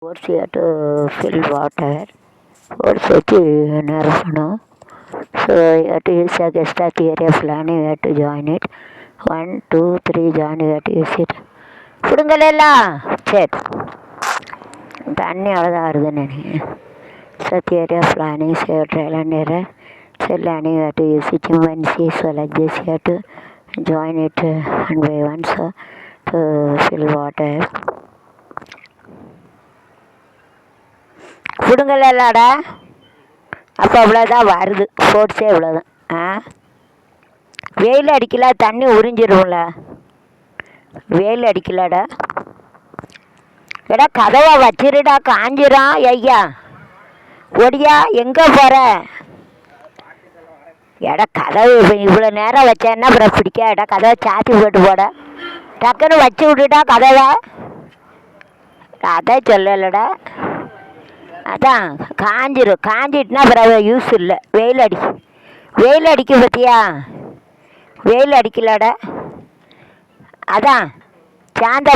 First you have to fill water. First நிரப்பணும். So you have to use a extra theory of learning. You have to join it. 1, 2, 3 join. You have to use it. பிடுங்கலைல்ல சரி தண்ணி அவ்வளோதான் வருதுன்னு நினைக்கிறேன். So theory of learning, so trial and error. So learning you have to use it chimpanzee. So like this you have to join it one by one. So to fill water. பிடுங்கலைல்லடா அப்போ அவ்வளோதான் வருது ஸ்போர்ட்ஸே இவ்வளோதான். வெயில் அடிக்கல தண்ணி உறிஞ்சிரும்ல. வெயில் அடிக்கலடா எடா கதவை வச்சிருடா காஞ்சிரும். ஐயா ஒடியா எங்கே போகிற எடா கதவு இவ்வளோ நேரம் வச்சேன்னா அப்புறம் பிடிக்காடா. கதவை சாத்தி போட்டு போட டக்குன்னு வச்சு விட்டுட்டா கதவை. அதான் சொல்லலடா அதான் காஞ்சிரும். காஞ்சிட்டுனா அப்புறம் யூஸ் இல்லை. வெயில் அடிக்க பார்த்தியா வெயில் அடிக்கலடா அதான் சாந்த